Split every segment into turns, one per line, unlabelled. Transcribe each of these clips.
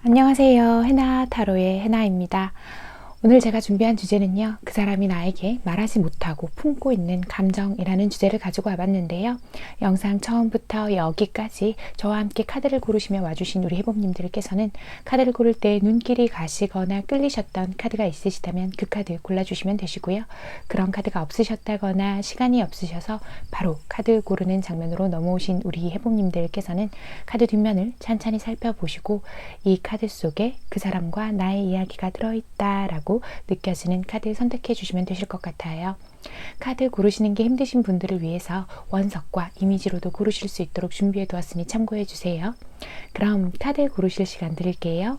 안녕하세요. 해나 타로의 해나입니다. 오늘 제가 준비한 주제는요, 그 사람이 나에게 말하지 못하고 품고 있는 감정이라는 주제를 가지고 와봤는데요. 영상 처음부터 여기까지 저와 함께 카드를 고르시며 와주신 우리 해봄님들께서는 카드를 고를 때 눈길이 가시거나 끌리셨던 카드가 있으시다면 그 카드 골라주시면 되시고요. 그런 카드가 없으셨다거나 시간이 없으셔서 바로 카드 고르는 장면으로 넘어오신 우리 해봄님들께서는 카드 뒷면을 찬찬히 살펴보시고 이 카드 속에 그 사람과 나의 이야기가 들어있다라고 느껴지는 카드 선택해 주시면 되실 것 같아요. 카드 고르시는 게 힘드신 분들을 위해서 원석과 이미지로도 고르실 수 있도록 준비해 두었으니 참고해 주세요. 그럼 카드 고르실 시간 드릴게요.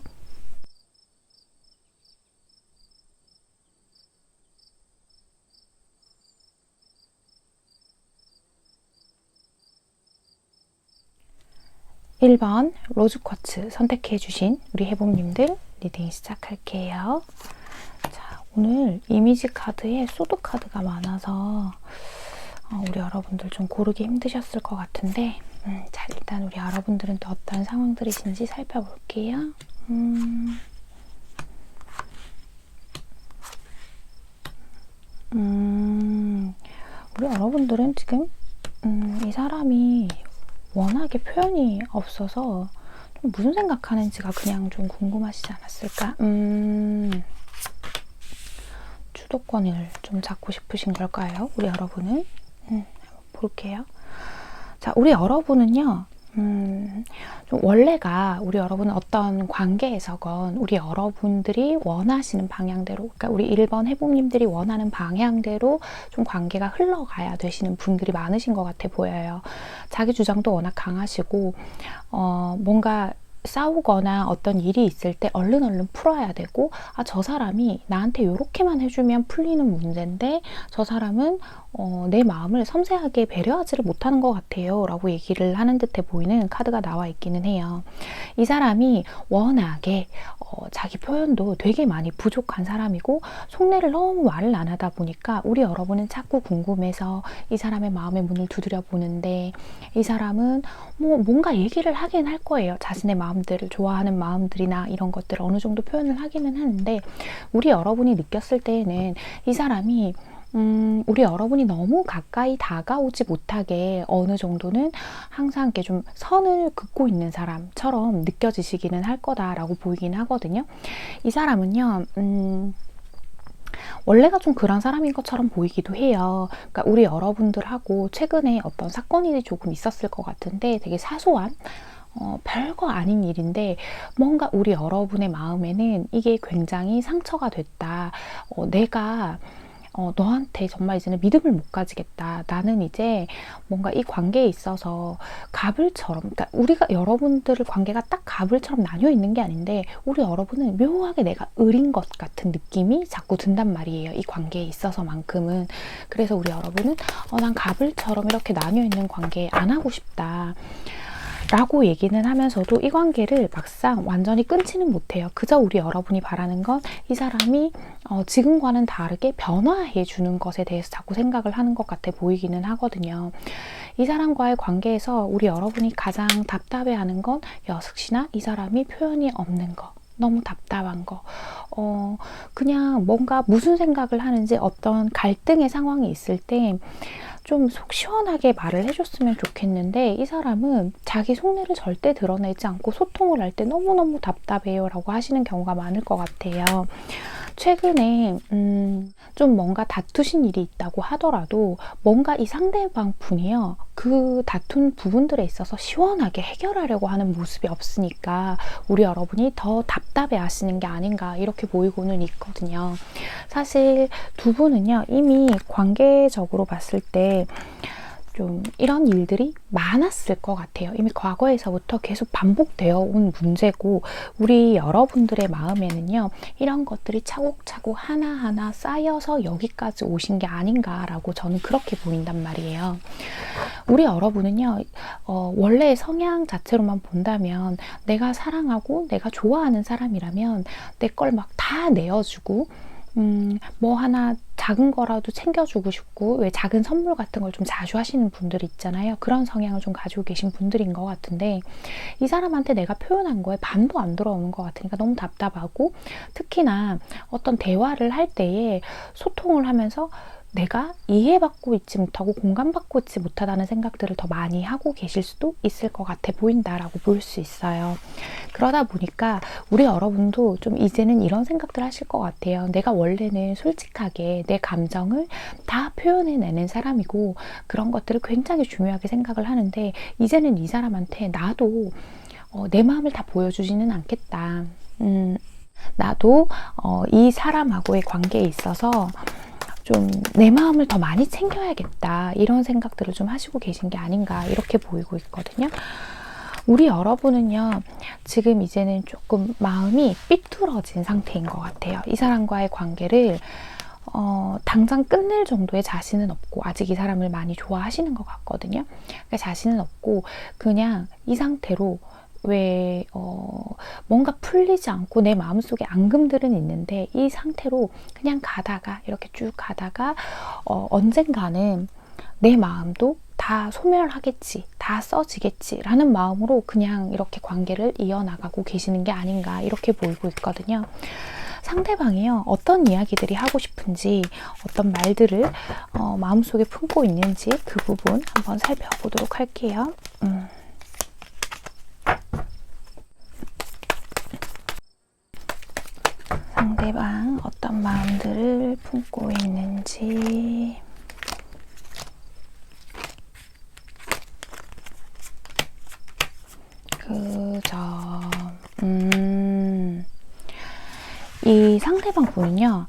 (1번) 로즈쿼츠 선택해 주신 우리 해봄님들 리딩 시작할게요. 자, 오늘 이미지 카드에 소드 카드가 많아서 우리 여러분들 좀 고르기 힘드셨을 것 같은데 자, 일단 우리 여러분들은 또 어떤 상황들이신지 살펴볼게요. 우리 여러분들은 지금 이 사람이 워낙에 표현이 없어서 좀 무슨 생각하는지가 그냥 좀 궁금하시지 않았을까? 주도권을 좀 잡고 싶으신 걸까요? 우리 여러분은? 볼게요. 자, 우리 여러분은요, 좀 원래가 우리 여러분은 어떤 관계에서건 우리 여러분들이 원하시는 방향대로, 그러니까 우리 1번 해봄님들이 원하는 방향대로 좀 관계가 흘러가야 되시는 분들이 많으신 것 같아 보여요. 자기 주장도 워낙 강하시고, 뭔가 싸우거나 어떤 일이 있을 때 얼른 풀어야 되고, 아, 저 사람이 나한테 이렇게만 해주면 풀리는 문제인데 저 사람은 내 마음을 섬세하게 배려하지를 못하는 것 같아요 라고 얘기를 하는 듯해 보이는 카드가 나와 있기는 해요. 이 사람이 워낙에 자기 표현도 되게 많이 부족한 사람이고 속내를 너무 말을 안 하다 보니까 우리 여러분은 자꾸 궁금해서 이 사람의 마음의 문을 두드려 보는데, 이 사람은 뭔가 얘기를 하긴 할 거예요. 자신의 마음들을, 좋아하는 마음들이나 이런 것들을 어느 정도 표현을 하기는 하는데, 우리 여러분이 느꼈을 때에는 이 사람이 우리 여러분이 너무 가까이 다가오지 못하게 어느 정도는 항상 이렇게 좀 선을 긋고 있는 사람처럼 느껴지시기는 할 거다라고 보이긴 하거든요. 이 사람은요, 원래가 좀 그런 사람인 것처럼 보이기도 해요. 그러니까 우리 여러분들하고 최근에 어떤 사건이 조금 있었을 것 같은데 되게 사소한 별거 아닌 일인데 뭔가 우리 여러분의 마음에는 이게 굉장히 상처가 됐다. 내가 너한테 정말 이제는 믿음을 못 가지겠다. 나는 이제 뭔가 이 관계에 있어서 갑을처럼, 그러니까 우리가 여러분들의 관계가 딱 갑을처럼 나뉘어 있는 게 아닌데 우리 여러분은 묘하게 내가 을인 것 같은 느낌이 자꾸 든단 말이에요. 이 관계에 있어서만큼은. 그래서 우리 여러분은 난 갑을처럼 이렇게 나뉘어 있는 관계 안 하고 싶다. 라고 얘기는 하면서도 이 관계를 막상 완전히 끊지는 못해요. 그저 우리 여러분이 바라는 건 이 사람이 지금과는 다르게 변화해 주는 것에 대해서 자꾸 생각을 하는 것 같아 보이기는 하거든요. 이 사람과의 관계에서 우리 여러분이 가장 답답해하는 건 역시나 이 사람이 표현이 없는 거, 너무 답답한 거, 그냥 뭔가 무슨 생각을 하는지 어떤 갈등의 상황이 있을 때 좀 속 시원하게 말을 해줬으면 좋겠는데 이 사람은 자기 속내를 절대 드러내지 않고 소통을 할 때 너무너무 답답해요 라고 하시는 경우가 많을 것 같아요. 최근에 좀 뭔가 다투신 일이 있다고 하더라도 뭔가 이 상대방 분이요, 그 다툰 부분들에 있어서 시원하게 해결하려고 하는 모습이 없으니까 우리 여러분이 더 답답해 하시는 게 아닌가 이렇게 보이고는 있거든요. 사실 두 분은요 이미 관계적으로 봤을 때 좀 이런 일들이 많았을 것 같아요. 이미 과거에서부터 계속 반복되어 온 문제고 우리 여러분들의 마음에는요 이런 것들이 차곡차곡 하나하나 쌓여서 여기까지 오신 게 아닌가라고 저는 그렇게 보인단 말이에요. 우리 여러분은요 원래 성향 자체로만 본다면 내가 사랑하고 내가 좋아하는 사람이라면 내 걸 막 다 내어주고 뭐 하나 작은 거라도 챙겨주고 싶고, 왜 작은 선물 같은 걸 좀 자주 하시는 분들 있잖아요. 그런 성향을 좀 가지고 계신 분들인 것 같은데 이 사람한테 내가 표현한 거에 반도 안 들어오는 것 같으니까 너무 답답하고, 특히나 어떤 대화를 할 때에 소통을 하면서 내가 이해받고 있지 못하고 공감받고 있지 못하다는 생각들을 더 많이 하고 계실 수도 있을 것 같아 보인다라고 볼 수 있어요. 그러다 보니까 우리 여러분도 좀 이제는 이런 생각들 하실 것 같아요. 내가 원래는 솔직하게 내 감정을 다 표현해내는 사람이고 그런 것들을 굉장히 중요하게 생각을 하는데 이제는 이 사람한테 나도 내 마음을 다 보여주지는 않겠다. 나도 이 사람하고의 관계에 있어서 좀 내 마음을 더 많이 챙겨야겠다 이런 생각들을 좀 하시고 계신 게 아닌가 이렇게 보이고 있거든요. 우리 여러분은요 지금 이제는 조금 마음이 삐뚤어진 상태인 것 같아요. 이 사람과의 관계를 당장 끝낼 정도의 자신은 없고, 아직 이 사람을 많이 좋아하시는 것 같거든요. 그러니까 자신은 없고 그냥 이 상태로 왜 뭔가 풀리지 않고 내 마음속에 앙금들은 있는데 이 상태로 그냥 가다가 이렇게 쭉 가다가 언젠가는 내 마음도 다 소멸하겠지, 다 써지겠지 라는 마음으로 그냥 이렇게 관계를 이어나가고 계시는 게 아닌가 이렇게 보이고 있거든요. 상대방이요 어떤 이야기들이 하고 싶은지, 어떤 말들을 마음속에 품고 있는지 그 부분 한번 살펴보도록 할게요. 상대방 어떤 마음들을 품고 있는지. 이 상대방 분은요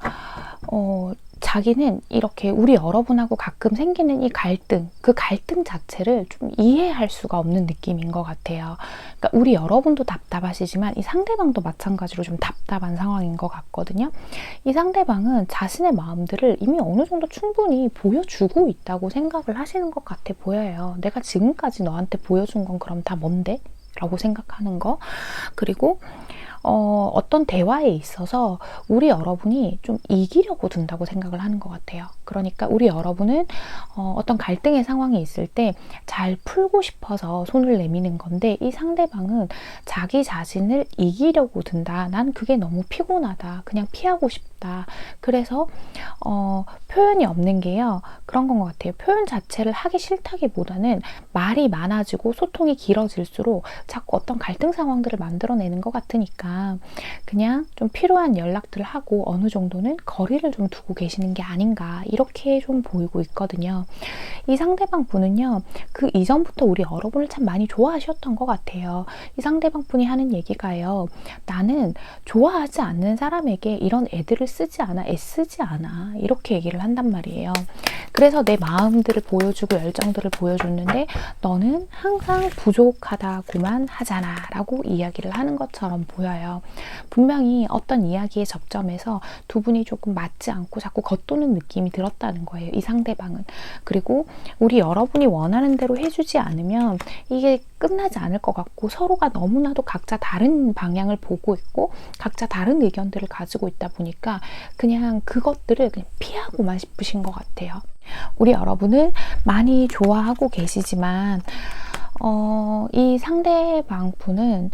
자기는 이렇게 우리 여러분하고 가끔 생기는 이 갈등, 그 갈등 자체를 좀 이해할 수가 없는 느낌인 것 같아요. 그러니까 우리 여러분도 답답하시지만 이 상대방도 마찬가지로 좀 답답한 상황인 것 같거든요. 이 상대방은 자신의 마음들을 이미 어느 정도 충분히 보여주고 있다고 생각을 하시는 것 같아 보여요. 내가 지금까지 너한테 보여준 건 그럼 다 뭔데? 라고 생각하는 거. 그리고 어떤 대화에 있어서 우리 여러분이 좀 이기려고 든다고 생각을 하는 것 같아요. 그러니까 우리 여러분은 어떤 갈등의 상황이 있을 때 잘 풀고 싶어서 손을 내미는 건데 이 상대방은 자기 자신을 이기려고 든다. 난 그게 너무 피곤하다. 그냥 피하고 싶다. 그래서 표현이 없는 게요. 그런 건 것 같아요. 표현 자체를 하기 싫다기보다는 말이 많아지고 소통이 길어질수록 자꾸 어떤 갈등 상황들을 만들어내는 것 같으니까 그냥 좀 필요한 연락들을 하고 어느 정도는 거리를 좀 두고 계시는 게 아닌가 이렇게 좀 보이고 있거든요. 이 상대방 분은요. 그 이전부터 우리 여러분을 참 많이 좋아하셨던 것 같아요. 이 상대방 분이 하는 얘기가요. 나는 좋아하지 않는 사람에게 이런 애들을 쓰지 않아, 애쓰지 않아, 이렇게 얘기를 한단 말이에요. 그래서 내 마음들을 보여주고 열정들을 보여줬는데 너는 항상 부족하다고만 하잖아 라고 이야기를 하는 것처럼 보여요. 분명히 어떤 이야기의 접점에서 두 분이 조금 맞지 않고 자꾸 겉도는 느낌이 들었다는 거예요, 이 상대방은. 그리고 우리 여러분이 원하는 대로 해주지 않으면 이게 끝나지 않을 것 같고, 서로가 너무나도 각자 다른 방향을 보고 있고 각자 다른 의견들을 가지고 있다 보니까 그냥 그것들을 그냥 피하고만 싶으신 것 같아요. 우리 여러분을 많이 좋아하고 계시지만 이 상대방 분은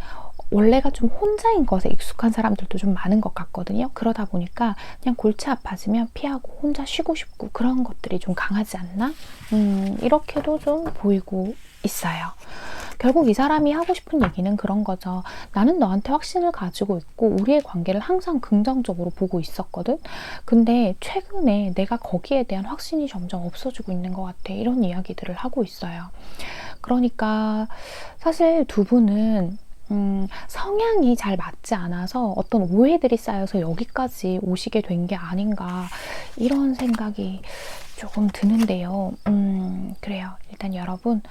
원래가 좀 혼자인 것에 익숙한 사람들도 좀 많은 것 같거든요. 그러다 보니까 그냥 골치 아파지면 피하고 혼자 쉬고 싶고 그런 것들이 좀 강하지 않나? 이렇게도 좀 보이고 있어요. 결국 이 사람이 하고 싶은 얘기는 그런 거죠. 나는 너한테 확신을 가지고 있고 우리의 관계를 항상 긍정적으로 보고 있었거든. 근데 최근에 내가 거기에 대한 확신이 점점 없어지고 있는 것 같아. 이런 이야기들을 하고 있어요. 그러니까 사실 두 분은 성향이 잘 맞지 않아서 어떤 오해들이 쌓여서 여기까지 오시게 된 게 아닌가, 이런 생각이 조금 드는데요. 그래요. 일단 여러분,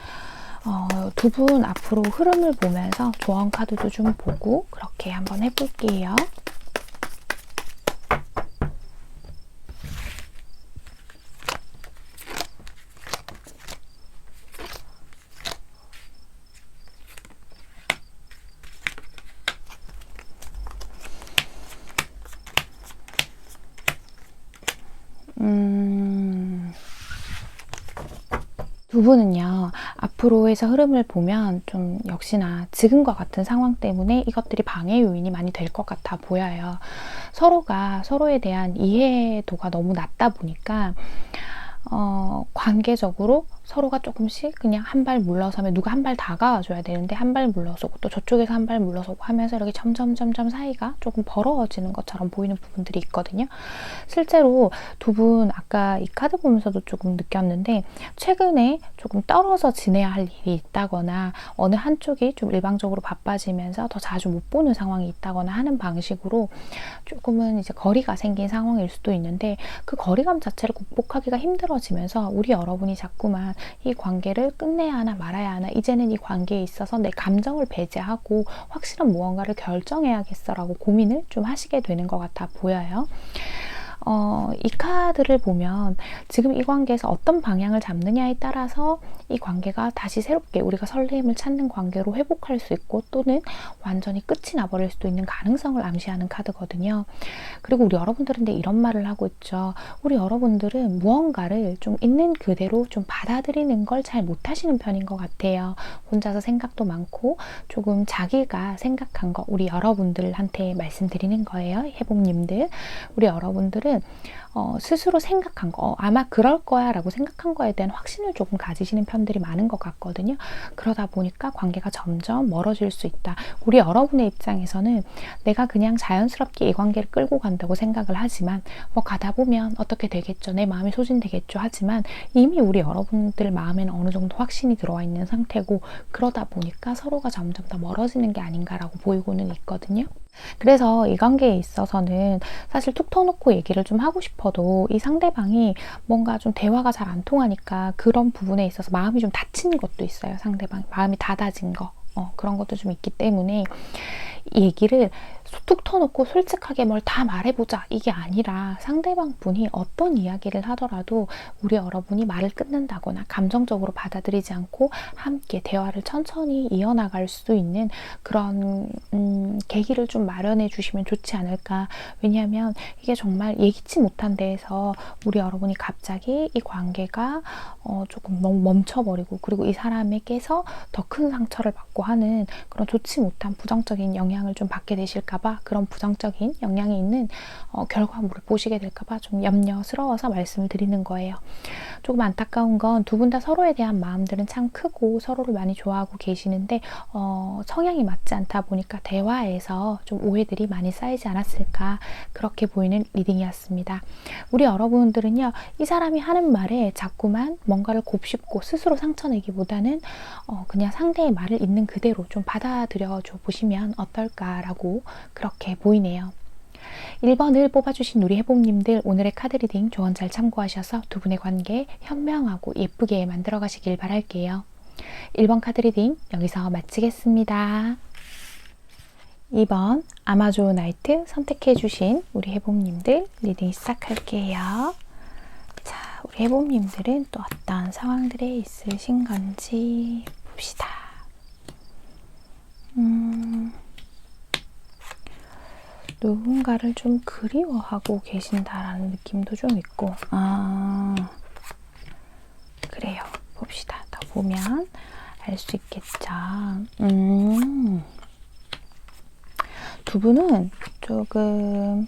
두 분 앞으로 흐름을 보면서 조언 카드도 좀 보고 그렇게 한번 해볼게요. 두 분은요, 앞으로에서 흐름을 보면 좀 역시나 지금과 같은 상황 때문에 이것들이 방해 요인이 많이 될 것 같아 보여요. 서로가 서로에 대한 이해도가 너무 낮다 보니까 관계적으로 서로가 조금씩 그냥 한 발 물러서면, 누가 한 발 다가와줘야 되는데 한 발 물러서고 또 저쪽에서 한 발 물러서고 하면서 이렇게 점점 사이가 조금 벌어지는 것처럼 보이는 부분들이 있거든요. 실제로 두 분 아까 이 카드 보면서도 조금 느꼈는데, 최근에 조금 떨어져 지내야 할 일이 있다거나 어느 한쪽이 좀 일방적으로 바빠지면서 더 자주 못 보는 상황이 있다거나 하는 방식으로 조금은 이제 거리가 생긴 상황일 수도 있는데, 그 거리감 자체를 극복하기가 힘들어지면서 우리 여러분이 자꾸만 이 관계를 끝내야 하나 말아야 하나, 이제는 이 관계에 있어서 내 감정을 배제하고 확실한 무언가를 결정해야겠어라고 고민을 좀 하시게 되는 것 같아 보여요. 이 카드를 보면 지금 이 관계에서 어떤 방향을 잡느냐에 따라서 이 관계가 다시 새롭게 우리가 설렘을 찾는 관계로 회복할 수 있고, 또는 완전히 끝이 나버릴 수도 있는 가능성을 암시하는 카드거든요. 그리고 우리 여러분들은 이런 말을 하고 있죠. 우리 여러분들은 무언가를 좀 있는 그대로 좀 받아들이는 걸 잘 못하시는 편인 것 같아요. 혼자서 생각도 많고 조금 자기가 생각한 거 우리 여러분들한테 말씀드리는 거예요. 해복님들. 우리 여러분들은 스스로 생각한 거, 아마 그럴 거야 라고 생각한 거에 대한 확신을 조금 가지시는 편들이 많은 것 같거든요. 그러다 보니까 관계가 점점 멀어질 수 있다. 우리 여러분의 입장에서는 내가 그냥 자연스럽게 이 관계를 끌고 간다고 생각을 하지만 뭐 가다 보면 어떻게 되겠죠, 내 마음이 소진되겠죠 하지만 이미 우리 여러분들 마음에는 어느 정도 확신이 들어와 있는 상태고, 그러다 보니까 서로가 점점 더 멀어지는 게 아닌가라고 보이고는 있거든요. 그래서 이 관계에 있어서는 사실 툭 터놓고 얘기를 좀 하고 싶어도 이 상대방이 뭔가 좀 대화가 잘 안 통하니까 그런 부분에 있어서 마음이 좀 닫힌 것도 있어요. 상대방이 마음이 닫아진 거, 그런 것도 좀 있기 때문에 이 얘기를 툭 터놓고 솔직하게 뭘 다 말해보자, 이게 아니라 상대방 분이 어떤 이야기를 하더라도 우리 여러분이 말을 끊는다거나 감정적으로 받아들이지 않고 함께 대화를 천천히 이어나갈 수 있는 그런 계기를 좀 마련해 주시면 좋지 않을까. 왜냐하면 이게 정말 예기치 못한 데에서 우리 여러분이 갑자기 이 관계가 조금 너무 멈춰버리고, 그리고 이 사람에게서 더 큰 상처를 받고 하는 그런 좋지 못한 부정적인 영향을 좀 받게 되실까봐, 그런 부정적인 영향이 있는 결과물을 보시게 될까봐 좀 염려스러워서 말씀을 드리는 거예요. 조금 안타까운 건 두 분 다 서로에 대한 마음들은 참 크고 서로를 많이 좋아하고 계시는데 성향이 맞지 않다 보니까 대화에서 좀 오해들이 많이 쌓이지 않았을까, 그렇게 보이는 리딩이었습니다. 우리 여러분들은요, 이 사람이 하는 말에 자꾸만 뭔가를 곱씹고 스스로 상처내기보다는 그냥 상대의 말을 있는 그대로 좀 받아들여 줘 보시면 어떨까라고 그렇게 보이네요. 1번을 뽑아주신 우리 해봄님들 오늘의 카드 리딩 조언 잘 참고하셔서 두 분의 관계 현명하고 예쁘게 만들어 가시길 바랄게요. 1번 카드 리딩 여기서 마치겠습니다. 2번 아마존 나이트 선택해주신 우리 해봄님들 리딩 시작할게요. 자, 우리 해봄님들은 또 어떤 상황들에 있으신 건지 봅시다. 누군가를 좀 그리워하고 계신다라는 느낌도 좀 있고, 그래요. 봅시다. 더 보면 알 수 있겠죠. 두 분은 조금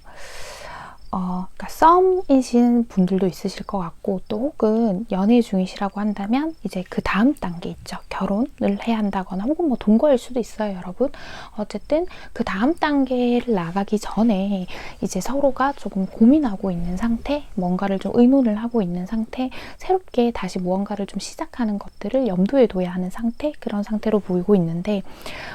그러니까 썸이신 분들도 있으실 것 같고, 또 혹은 연애 중이시라고 한다면 이제 그 다음 단계 있죠. 결혼을 해야 한다거나 혹은 뭐 동거일 수도 있어요, 여러분. 어쨌든 그 다음 단계를 나가기 전에 이제 서로가 조금 고민하고 있는 상태, 뭔가를 좀 의논을 하고 있는 상태, 새롭게 다시 무언가를 좀 시작하는 것들을 염두에 둬야 하는 상태, 그런 상태로 보이고 있는데,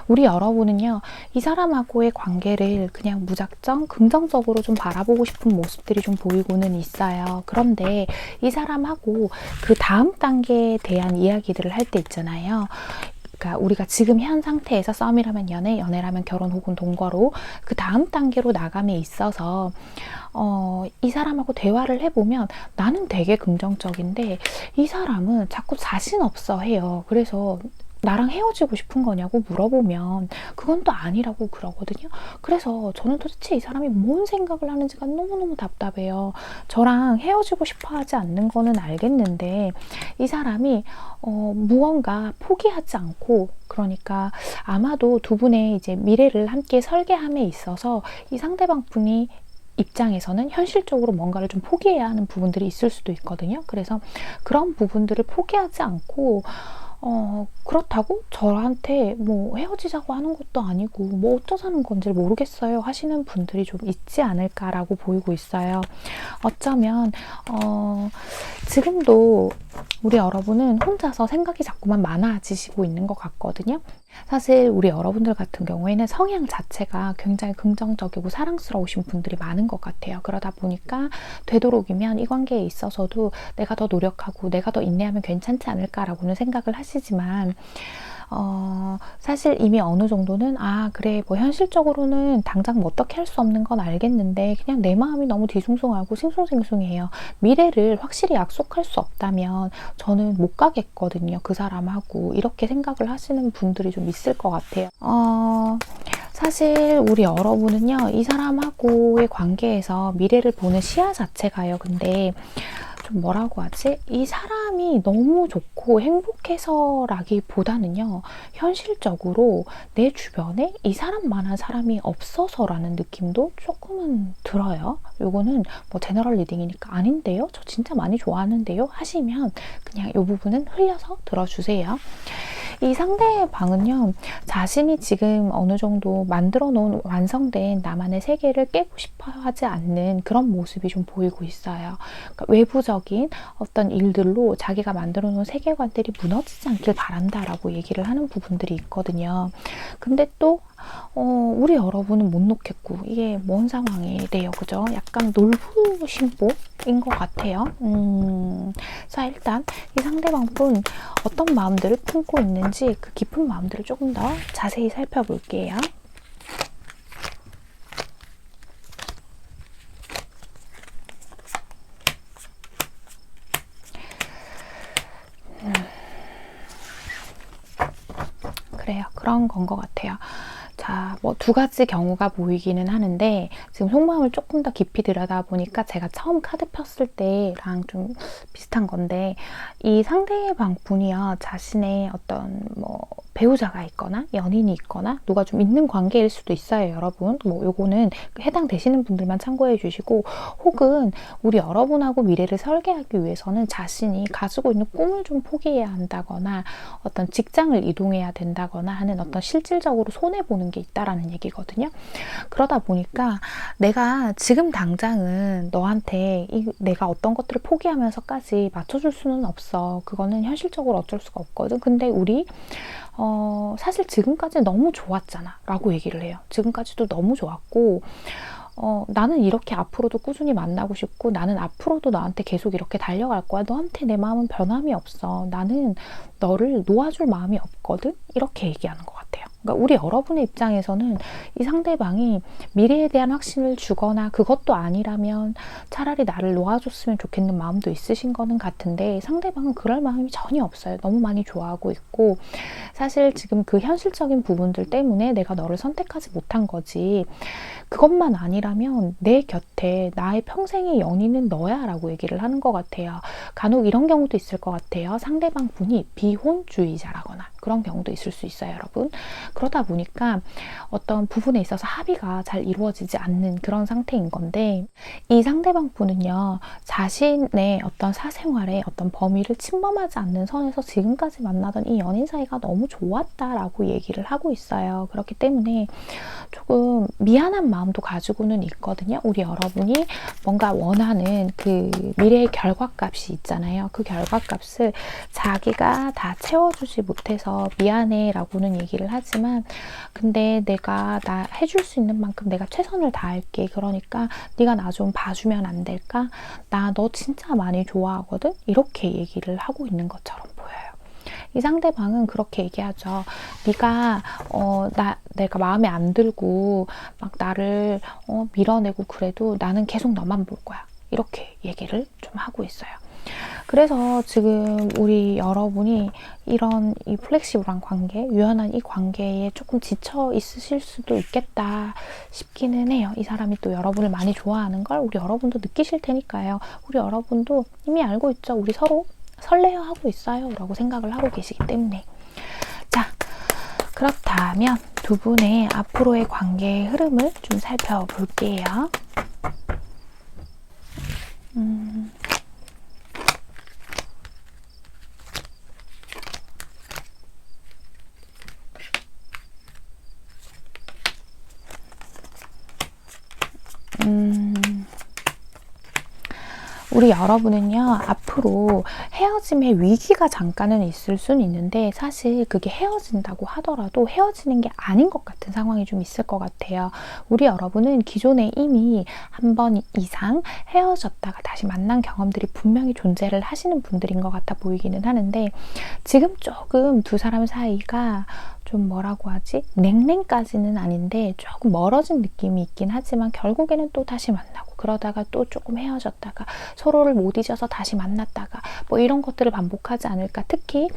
우리 여러분은요, 이 사람하고의 관계를 그냥 무작정 긍정적으로 좀 바라보고 싶은 모습들이 좀 보이고는 있어요. 그런데 이 사람하고 그 다음 단계에 대한 이야기들을 할 때 있잖아요. 그러니까 우리가 지금 현 상태에서 썸이라면 연애, 연애라면 결혼 혹은 동거로 그 다음 단계로 나감에 있어서 이 사람하고 대화를 해보면 나는 되게 긍정적인데 이 사람은 자꾸 자신 없어 해요. 그래서 나랑 헤어지고 싶은 거냐고 물어보면 그건 또 아니라고 그러거든요. 그래서 저는 도대체 이 사람이 뭔 생각을 하는지가 너무너무 답답해요. 저랑 헤어지고 싶어 하지 않는 거는 알겠는데 이 사람이 무언가 포기하지 않고, 그러니까 아마도 두 분의 이제 미래를 함께 설계함에 있어서 이 상대방 분이 입장에서는 현실적으로 뭔가를 좀 포기해야 하는 부분들이 있을 수도 있거든요. 그래서 그런 부분들을 포기하지 않고 그렇다고 저한테 뭐 헤어지자고 하는 것도 아니고 뭐 어쩌자는 건지 모르겠어요 하시는 분들이 좀 있지 않을까라고 보이고 있어요. 어쩌면 지금도 우리 여러분은 혼자서 생각이 자꾸만 많아지시고 있는 것 같거든요. 사실 우리 여러분들 같은 경우에는 성향 자체가 굉장히 긍정적이고 사랑스러우신 분들이 많은 것 같아요. 그러다 보니까 되도록이면 이 관계에 있어서도 내가 더 노력하고 내가 더 인내하면 괜찮지 않을까라고는 생각을 하시지만 사실 이미 어느 정도는 그래 뭐 현실적으로는 당장 뭐 어떻게 할 수 없는 건 알겠는데 그냥 내 마음이 너무 뒤숭숭하고 싱숭생숭해요. 미래를 확실히 약속할 수 없다면 저는 못 가겠거든요. 그 사람하고 이렇게 생각을 하시는 분들이 좀 있을 것 같아요. 사실 우리 여러분은요, 이 사람하고의 관계에서 미래를 보는 시야 자체가요. 근데 좀 뭐라고 하지? 이 사람이 너무 좋고 행복해서라기보다는요, 현실적으로 내 주변에 이 사람만한 사람이 없어서라는 느낌도 조금은 들어요. 요거는 뭐 제너럴 리딩이니까 아닌데요? 저 진짜 많이 좋아하는데요? 하시면 그냥 이 부분은 흘려서 들어주세요. 이 상대방은요, 자신이 지금 어느 정도 만들어 놓은 완성된 나만의 세계를 깨고 싶어 하지 않는 그런 모습이 좀 보이고 있어요. 그러니까 외부적인 어떤 일들로 자기가 만들어 놓은 세계관들이 무너지지 않길 바란다라고 얘기를 하는 부분들이 있거든요. 근데 또 우리 여러분은 못 놓겠고 이게 뭔 상황이래요, 그죠? 약간 놀부신보인 것 같아요. 자, 일단 이 상대방분 어떤 마음들을 품고 있는지 그 깊은 마음들을 조금 더 자세히 살펴볼게요. 그래요. 그런 건 것 같아요. 자, 뭐 두 가지 경우가 보이기는 하는데 지금 속마음을 조금 더 깊이 들여다보니까 제가 처음 카드 폈을 때랑 좀 비슷한 건데, 이 상대방 분이요, 자신의 어떤 뭐 배우자가 있거나 연인이 있거나 누가 좀 있는 관계일 수도 있어요, 여러분. 뭐 요거는 해당되시는 분들만 참고해 주시고, 혹은 우리 여러분하고 미래를 설계하기 위해서는 자신이 가지고 있는 꿈을 좀 포기해야 한다거나 어떤 직장을 이동해야 된다거나 하는 어떤 실질적으로 손해보는 게 있다라는 얘기거든요. 그러다 보니까 내가 지금 당장은 너한테 내가 어떤 것들을 포기하면서까지 맞춰줄 수는 없어. 그거는 현실적으로 어쩔 수가 없거든. 근데 우리 사실 지금까지 너무 좋았잖아 라고 얘기를 해요. 지금까지도 너무 좋았고 나는 이렇게 앞으로도 꾸준히 만나고 싶고 나는 앞으로도 너한테 계속 이렇게 달려갈 거야. 너한테 내 마음은 변함이 없어. 나는 너를 놓아줄 마음이 없거든. 이렇게 얘기하는 것 같아요. 그러니까 우리 여러분의 입장에서는 이 상대방이 미래에 대한 확신을 주거나 그것도 아니라면 차라리 나를 놓아줬으면 좋겠는 마음도 있으신 거는 같은데 상대방은 그럴 마음이 전혀 없어요. 너무 많이 좋아하고 있고 사실 지금 그 현실적인 부분들 때문에 내가 너를 선택하지 못한 거지 그것만 아니라면 내 곁에 나의 평생의 연인은 너야 라고 얘기를 하는 것 같아요. 간혹 이런 경우도 있을 것 같아요. 상대방 분이 비혼주의자라거나 그런 경우도 있을 수 있어요, 여러분. 그러다 보니까 어떤 부분에 있어서 합의가 잘 이루어지지 않는 그런 상태인 건데 이 상대방 분은요, 자신의 어떤 사생활에 어떤 범위를 침범하지 않는 선에서 지금까지 만나던 이 연인 사이가 너무 좋았다라고 얘기를 하고 있어요. 그렇기 때문에 조금 미안한 마음도 가지고는 있거든요. 우리 여러분이 뭔가 원하는 그 미래의 결과값이 있잖아요. 그 결과값을 자기가 다 채워주지 못해서 미안해 라고는 얘기를 하지만 근데 내가 나 해줄 수 있는 만큼 내가 최선을 다할게. 그러니까 네가 나 좀 봐주면 안 될까? 나 너 진짜 많이 좋아하거든? 이렇게 얘기를 하고 있는 것처럼 보여요. 이 상대방은 그렇게 얘기하죠. 네가 내가 마음에 안 들고 막 나를 밀어내고 그래도 나는 계속 너만 볼 거야. 이렇게 얘기를 좀 하고 있어요. 그래서 지금 우리 여러분이 이런 이 플렉시블한 관계, 유연한 이 관계에 조금 지쳐 있으실 수도 있겠다 싶기는 해요. 이 사람이 또 여러분을 많이 좋아하는 걸 우리 여러분도 느끼실 테니까요. 우리 여러분도 이미 알고 있죠. 우리 서로 설레어 하고 있어요 라고 생각을 하고 계시기 때문에. 자, 그렇다면 두 분의 앞으로의 관계의 흐름을 좀 살펴볼게요. 우리 여러분은요, 앞으로 헤어짐의 위기가 잠깐은 있을 수는 있는데 사실 그게 헤어진다고 하더라도 헤어지는 게 아닌 것 같은 상황이 좀 있을 것 같아요. 우리 여러분은 기존에 이미 한 번 이상 헤어졌다가 다시 만난 경험들이 분명히 존재를 하시는 분들인 것 같아 보이기는 하는데 지금 조금 두 사람 사이가 좀 뭐라고 하지? 냉랭까지는 아닌데 조금 멀어진 느낌이 있긴 하지만 결국에는 또 다시 만나고 그러다가 또 조금 헤어졌다가 서로를 못 잊어서 다시 만났다가 뭐 이런 것들을 반복하지 않을까. 특히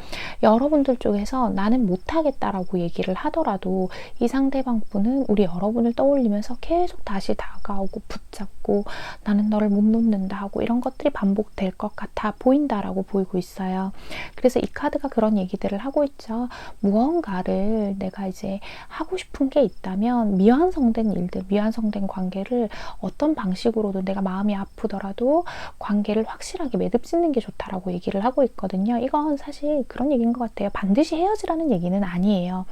여러분들 쪽에서 나는 못하겠다라고 얘기를 하더라도 이 상대방 분은 우리 여러분을 떠올리면서 계속 다시 다가오고 붙잡고 나는 너를 못 놓는다 하고 이런 것들이 반복될 것 같아 보인다라고 보이고 있어요. 그래서 이 카드가 그런 얘기들을 하고 있죠. 무언가를 내가 이제 하고 싶은 게 있다면 미완성된 일들, 미완성된 관계를 어떤 방식으로든 내가 마음이 아프더라도 관계를 확실하게 매듭 짓는 게 좋다라고 얘기를 하고 있거든요. 이건 사실 그런 얘기인 것 같아요. 반드시 헤어지라는 얘기는 아니에요.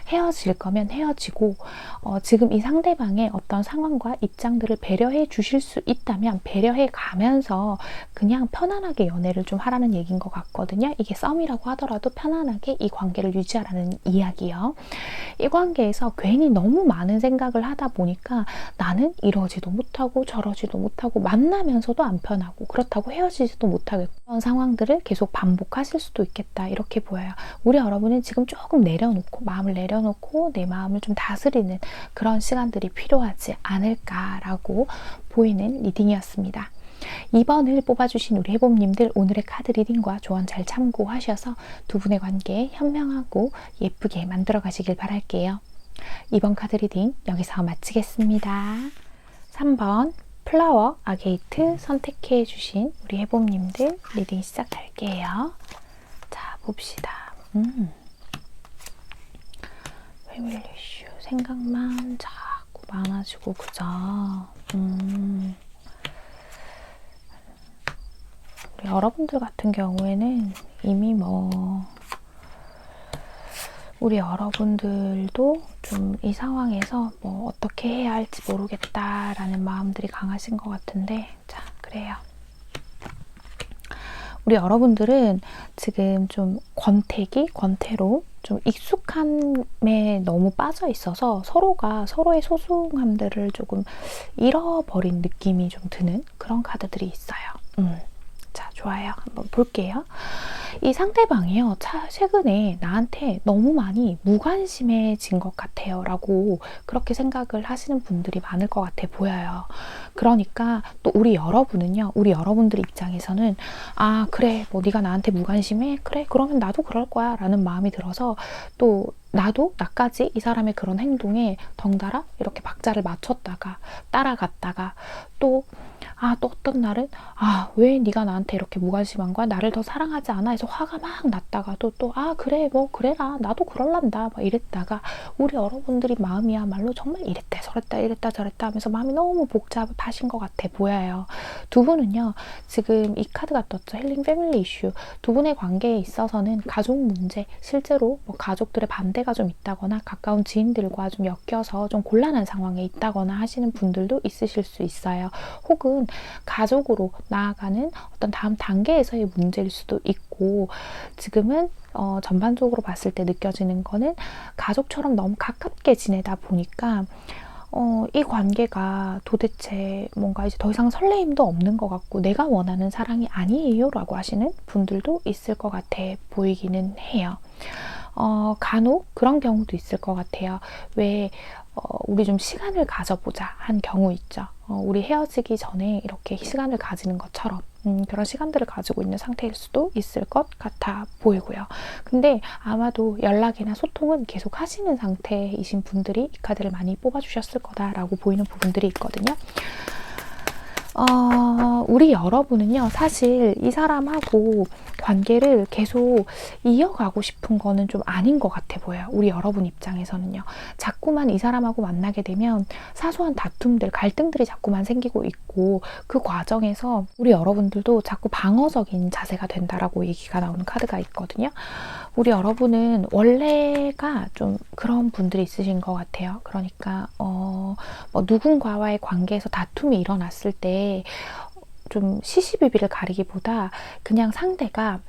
헤어질 거면 헤어지고 지금 이 상대방의 어떤 상황과 입장들을 배려해 주실 수 있다면 배려해 가면서 그냥 편안하게 연애를 좀 하라는 얘기인 것 같거든요. 이게 썸이라고 하더라도 편안하게 이 관계를 유지하라는 이야기요. 이 관계에서 괜히 너무 많은 생각을 하다 보니까 나는 이러지도 못하고 저러지도 못하고 만나면서도 안 편하고 그렇다고 헤어지지도 못하겠고 그런 상황들을 계속 반복하실 수도 있겠다 이렇게 보여요. 우리 여러분은 지금 조금 내려놓고 마음을 내려놓고 내 마음을 좀 다스리는 그런 시간들이 필요하지 않을까라고 보이는 리딩이었습니다. 2번을 뽑아주신 우리 해봄님들 오늘의 카드 리딩과 조언 잘 참고하셔서 두 분의 관계 현명하고 예쁘게 만들어 가시길 바랄게요. 2번 카드 리딩 여기서 마치겠습니다. 3번 플라워 아게이트 선택해 주신 우리 해봄님들 리딩 시작할게요. 자, 봅시다. 패밀리슈 생각만 자꾸 많아지고 그죠? 여러분들 같은 경우에는 이미 우리 여러분들도 좀 이 상황에서 어떻게 해야 할지 모르겠다라는 마음들이 강하신 것 같은데 자, 그래요. 우리 여러분들은 지금 좀 권태로 좀 익숙함에 너무 빠져 있어서 서로가 서로의 소중함들을 조금 잃어버린 느낌이 좀 드는 그런 카드들이 있어요. 자, 좋아요. 한번 볼게요. 이 상대방이요, 최근에 나한테 너무 많이 무관심해진 것 같아요 라고 그렇게 생각을 하시는 분들이 많을 것 같아 보여요. 그러니까 또 우리 여러분들 입장에서는 아, 그래, 뭐 네가 나한테 무관심해? 그래, 그러면 나도 그럴 거야 라는 마음이 들어서 또 나까지 이 사람의 그런 행동에 덩달아 이렇게 박자를 맞췄다가 따라갔다가 또 어떤 날은 왜 네가 나한테 이렇게 무관심한 거야? 나를 더 사랑하지 않아? 해서 화가 막 났다가도 그래, 뭐 그래라, 나도 그럴란다 막 이랬다가 우리 여러분들이 마음이야말로 정말 이랬다 저랬다 하면서 마음이 너무 복잡하신 것 같아 보여요. 두 분은요, 지금 이 카드가 떴죠. 힐링 패밀리 이슈. 두 분의 관계에 있어서는 가족 문제, 실제로 뭐 가족들의 반대가 좀 있다거나 가까운 지인들과 좀 엮여서 좀 곤란한 상황에 있다거나 하시는 분들도 있으실 수 있어요. 혹은 가족으로 나아가는 어떤 다음 단계에서의 문제일 수도 있고, 지금은 전반적으로 봤을 때 느껴지는 거는 가족처럼 너무 가깝게 지내다 보니까 이 관계가 도대체 뭔가 이제 더 이상 설레임도 없는 것 같고 내가 원하는 사랑이 아니에요 라고 하시는 분들도 있을 것 같아 보이기는 해요. 간혹 그런 경우도 있을 것 같아요. 왜 우리 좀 시간을 가져보자 한 경우 있죠. 우리 헤어지기 전에 이렇게 시간을 가지는 것처럼 그런 시간들을 가지고 있는 상태일 수도 있을 것 같아 보이고요. 근데 아마도 연락이나 소통은 계속 하시는 상태이신 분들이 이 카드를 많이 뽑아주셨을 거다라고 보이는 부분들이 있거든요. 우리 여러분은요, 사실 이 사람하고 관계를 계속 이어가고 싶은 거는 좀 아닌 것 같아 보여요. 우리 여러분 입장에서는요. 자꾸만 이 사람하고 만나게 되면 사소한 다툼들, 갈등들이 자꾸만 생기고 있고 그 과정에서 우리 여러분들도 자꾸 방어적인 자세가 된다라고 얘기가 나오는 카드가 있거든요. 우리 여러분은 원래가 좀 그런 분들이 있으신 것 같아요. 그러니까 뭐 누군가와의 관계에서 다툼이 일어났을 때 좀 시시비비를 가리기보다 그냥 상대가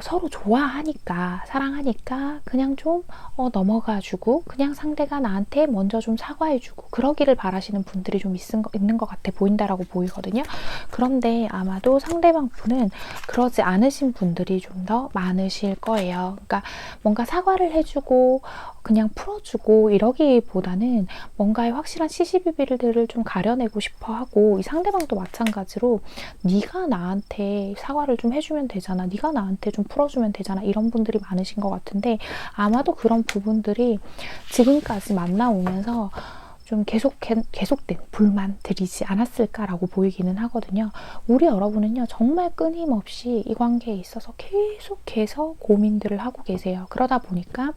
서로 좋아하니까 사랑하니까 그냥 좀 넘어가주고 그냥 상대가 나한테 먼저 좀 사과해주고 그러기를 바라시는 분들이 좀 있는 것 같아 보인다라고 보이거든요. 그런데 아마도 상대방 분은 그러지 않으신 분들이 좀 더 많으실 거예요. 그러니까 뭔가 사과를 해주고 그냥 풀어주고 이러기보다는 뭔가의 확실한 시시비비들을 좀 가려내고 싶어 하고 이 상대방도 마찬가지로 네가 나한테 사과를 좀 해주면 되잖아. 네가 나한테 좀 풀어주면 되잖아. 이런 분들이 많으신 것 같은데 아마도 그런 부분들이 지금까지 만나오면서 좀 계속된 불만들이지 않았을까라고 보이기는 하거든요. 우리 여러분은요, 정말 끊임없이 이 관계에 있어서 계속해서 고민들을 하고 계세요. 그러다 보니까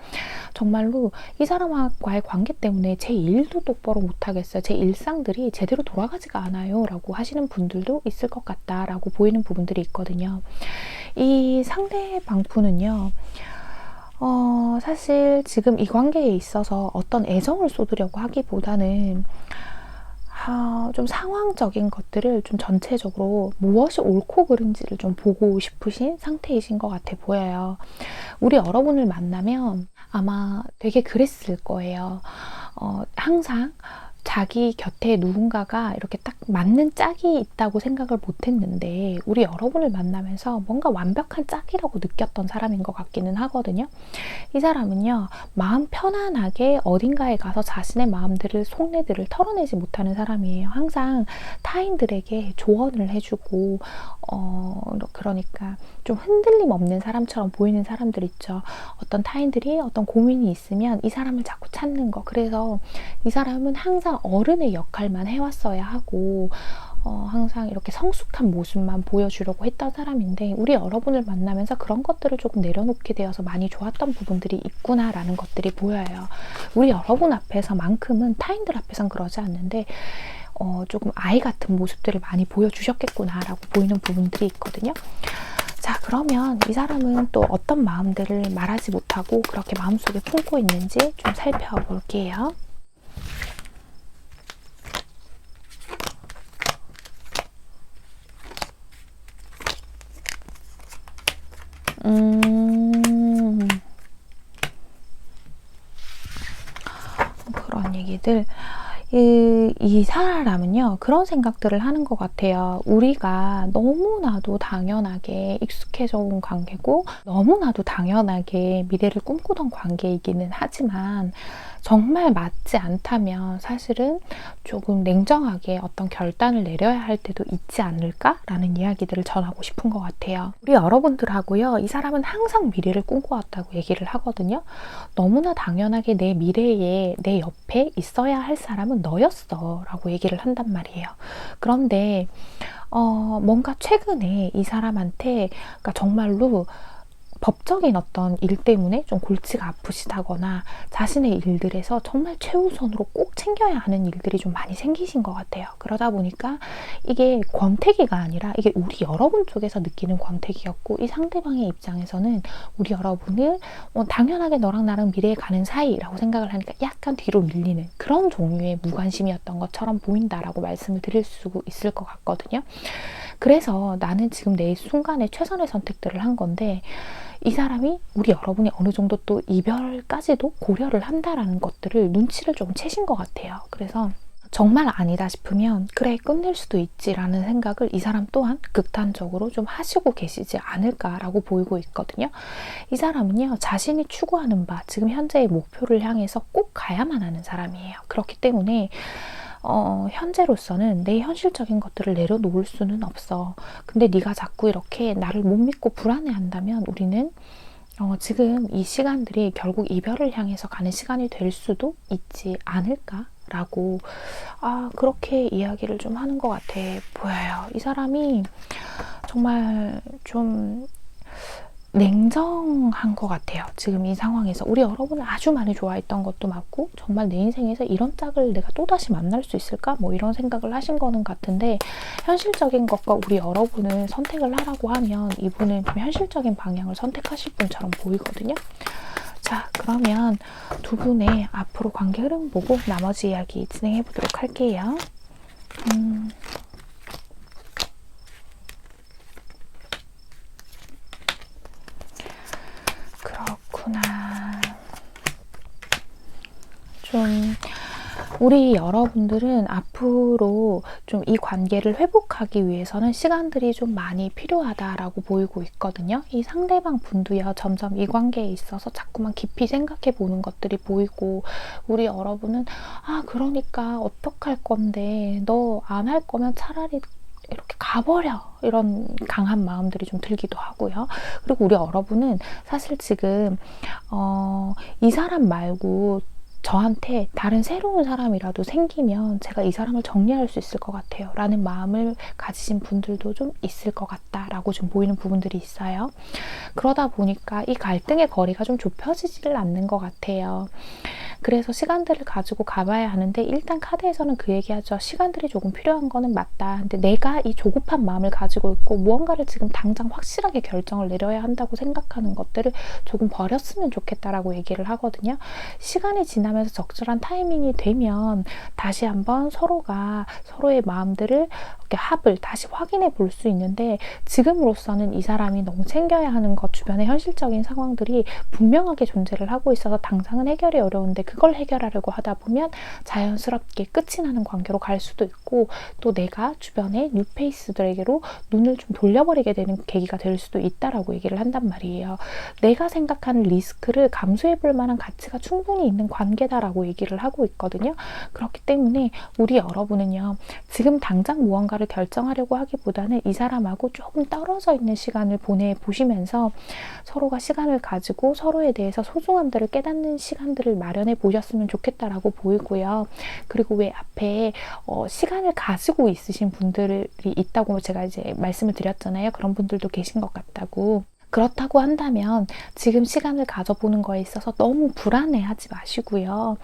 정말로 이 사람과의 관계 때문에 제 일도 똑바로 못하겠어요. 제 일상들이 제대로 돌아가지가 않아요. 라고 하시는 분들도 있을 것 같다라고 보이는 부분들이 있거든요. 이 상대방분은요, 사실 지금 이 관계에 있어서 어떤 애정을 쏟으려고 하기보다는 좀 상황적인 것들을 좀 전체적으로 무엇이 옳고 그른지를 좀 보고 싶으신 상태이신 것 같아 보여요. 우리 여러분을 만나면 아마 되게 그랬을 거예요. 항상 자기 곁에 누군가가 이렇게 딱 맞는 짝이 있다고 생각을 못했는데 우리 여러분을 만나면서 뭔가 완벽한 짝이라고 느꼈던 사람인 것 같기는 하거든요. 이 사람은요, 마음 편안하게 어딘가에 가서 자신의 마음들을 속내들을 털어내지 못하는 사람이에요. 항상 타인들에게 조언을 해주고 그러니까 좀 흔들림 없는 사람처럼 보이는 사람들 있죠. 어떤 타인들이 어떤 고민이 있으면 이 사람을 자꾸 찾는 거. 그래서 이 사람은 항상 어른의 역할만 해왔어야 하고 항상 이렇게 성숙한 모습만 보여주려고 했던 사람인데 우리 여러분을 만나면서 그런 것들을 조금 내려놓게 되어서 많이 좋았던 부분들이 있구나라는 것들이 보여요. 우리 여러분 앞에서만큼은 타인들 앞에선 그러지 않는데 조금 아이 같은 모습들을 많이 보여주셨겠구나라고 보이는 부분들이 있거든요. 자, 그러면 이 사람은 또 어떤 마음들을 말하지 못하고 그렇게 마음속에 품고 있는지 좀 살펴볼게요. 그런 얘기들. 이 사람은요, 그런 생각들을 하는 것 같아요. 우리가 너무나도 당연하게 익숙해져 온 관계고, 너무나도 당연하게 미래를 꿈꾸던 관계이기는 하지만, 정말 맞지 않다면 사실은 조금 냉정하게 어떤 결단을 내려야 할 때도 있지 않을까라는 이야기들을 전하고 싶은 것 같아요. 우리 여러분들하고요, 이 사람은 항상 미래를 꿈꿔왔다고 얘기를 하거든요. 너무나 당연하게 내 미래에 내 옆에 있어야 할 사람은 너였어 라고 얘기를 한단 말이에요. 그런데 뭔가 최근에 이 사람한테, 그러니까 정말로 법적인 어떤 일 때문에 좀 골치가 아프시다거나 자신의 일들에서 정말 최우선으로 꼭 챙겨야 하는 일들이 좀 많이 생기신 것 같아요. 그러다 보니까 이게 권태기가 아니라 이게 우리 여러분 쪽에서 느끼는 권태기였고, 이 상대방의 입장에서는 우리 여러분을 당연하게 너랑 나랑 미래에 가는 사이라고 생각을 하니까 약간 뒤로 밀리는 그런 종류의 무관심이었던 것처럼 보인다라고 말씀을 드릴 수 있을 것 같거든요. 그래서 나는 지금 내 순간에 최선의 선택들을 한 건데, 이 사람이 우리 여러분이 어느 정도 또 이별까지도 고려를 한다라는 것들을 눈치를 좀 채신 것 같아요. 그래서 정말 아니다 싶으면 그래 끝낼 수도 있지라는 생각을 이 사람 또한 극단적으로 좀 하시고 계시지 않을까라고 보이고 있거든요. 이 사람은요, 자신이 추구하는 바, 지금 현재의 목표를 향해서 꼭 가야만 하는 사람이에요. 그렇기 때문에 현재로서는 내 현실적인 것들을 내려놓을 수는 없어. 근데 네가 자꾸 이렇게 나를 못 믿고 불안해한다면 우리는 지금 이 시간들이 결국 이별을 향해서 가는 시간이 될 수도 있지 않을까라고 그렇게 이야기를 좀 하는 것 같아 보여요. 이 사람이 정말 좀 냉정한 것 같아요. 지금 이 상황에서 우리 여러분을 아주 많이 좋아했던 것도 맞고, 정말 내 인생에서 이런 짝을 내가 또다시 만날 수 있을까? 뭐 이런 생각을 하신 거는 같은데, 현실적인 것과 우리 여러분을 선택을 하라고 하면 이분은 좀 현실적인 방향을 선택하실 분처럼 보이거든요. 자, 그러면 두 분의 앞으로 관계 흐름 보고 나머지 이야기 진행해 보도록 할게요. 그렇구나. 좀 우리 여러분들은 앞으로 좀 이 관계를 회복하기 위해서는 시간들이 좀 많이 필요하다라고 보이고 있거든요. 이 상대방 분도요, 점점 이 관계에 있어서 자꾸만 깊이 생각해 보는 것들이 보이고, 우리 여러분은 그러니까 어떡할 건데, 너 안 할 거면 차라리 이렇게 가버려, 이런 강한 마음들이 좀 들기도 하고요. 그리고 우리 여러분은 사실 지금 이 사람 말고 저한테 다른 새로운 사람이라도 생기면 제가 이 사람을 정리할 수 있을 것 같아요 라는 마음을 가지신 분들도 좀 있을 것 같다라고 좀 보이는 부분들이 있어요. 그러다 보니까 이 갈등의 거리가 좀 좁혀지지를 않는 것 같아요. 그래서 시간들을 가지고 가봐야 하는데, 일단 카드에서는 그 얘기하죠. 시간들이 조금 필요한 거는 맞다. 근데 내가 이 조급한 마음을 가지고 있고 무언가를 지금 당장 확실하게 결정을 내려야 한다고 생각하는 것들을 조금 버렸으면 좋겠다라고 얘기를 하거든요. 시간이 지나면서 적절한 타이밍이 되면 다시 한번 서로가 서로의 마음들을 이렇게 합을 다시 확인해 볼 수 있는데, 지금으로서는 이 사람이 너무 챙겨야 하는 것, 주변의 현실적인 상황들이 분명하게 존재를 하고 있어서 당장은 해결이 어려운데, 그걸 해결하려고 하다 보면 자연스럽게 끝이 나는 관계로 갈 수도 있고, 또 내가 주변의 뉴페이스들에게로 눈을 좀 돌려버리게 되는 계기가 될 수도 있다라고 얘기를 한단 말이에요. 내가 생각하는 리스크를 감수해 볼 만한 가치가 충분히 있는 관계다라고 얘기를 하고 있거든요. 그렇기 때문에 우리 여러분은요, 지금 당장 무언가를 결정하려고 하기보다는 이 사람하고 조금 떨어져 있는 시간을 보내보시면서 서로가 시간을 가지고 서로에 대해서 소중함들을 깨닫는 시간들을 마련해 보셨으면 좋겠다라고 보이고요. 그리고 왜 앞에 시간을 가지고 있으신 분들이 있다고 제가 이제 말씀을 드렸잖아요. 그런 분들도 계신 것 같다고. 그렇다고 한다면 지금 시간을 가져보는 거에 있어서 너무 불안해하지 마시고요.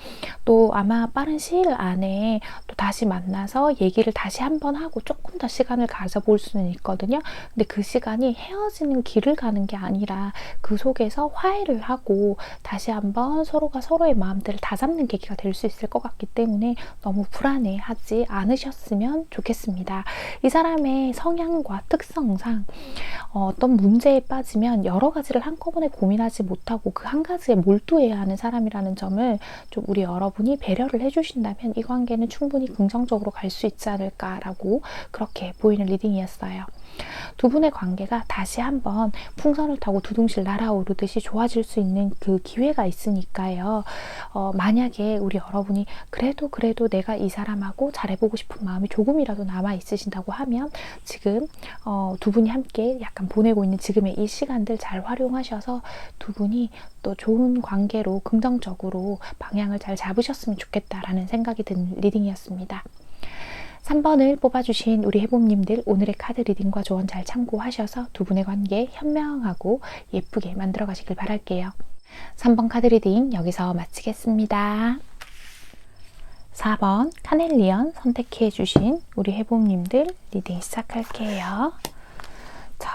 또 아마 빠른 시일 안에 또 다시 만나서 얘기를 다시 한번 하고 조금 더 시간을 가져볼 수는 있거든요. 근데 그 시간이 헤어지는 길을 가는 게 아니라 그 속에서 화해를 하고 다시 한번 서로가 서로의 마음들을 다잡는 계기가 될 수 있을 것 같기 때문에 너무 불안해하지 않으셨으면 좋겠습니다. 이 사람의 성향과 특성상 어떤 문제에 빠지면 있으면 여러 가지를 한꺼번에 고민하지 못하고 그 한 가지에 몰두해야 하는 사람이라는 점을 좀 우리 여러분이 배려를 해주신다면 이 관계는 충분히 긍정적으로 갈 수 있지 않을까라고 그렇게 보이는 리딩이었어요. 두 분의 관계가 다시 한번 풍선을 타고 두둥실 날아오르듯이 좋아질 수 있는 그 기회가 있으니까요. 만약에 우리 여러분이 그래도 내가 이 사람하고 잘해보고 싶은 마음이 조금이라도 남아 있으신다고 하면 지금 두 분이 함께 약간 보내고 있는 지금의 이 시간들 잘 활용하셔서 두 분이 또 좋은 관계로 긍정적으로 방향을 잘 잡으셨으면 좋겠다라는 생각이 든 리딩이었습니다. 3번을 뽑아주신 우리 해봄님들 오늘의 카드 리딩과 조언 잘 참고하셔서 두 분의 관계 현명하고 예쁘게 만들어 가시길 바랄게요. 3번 카드 리딩 여기서 마치겠습니다. 4번 카넬리언 선택해 주신 우리 해봄님들 리딩 시작할게요. 자,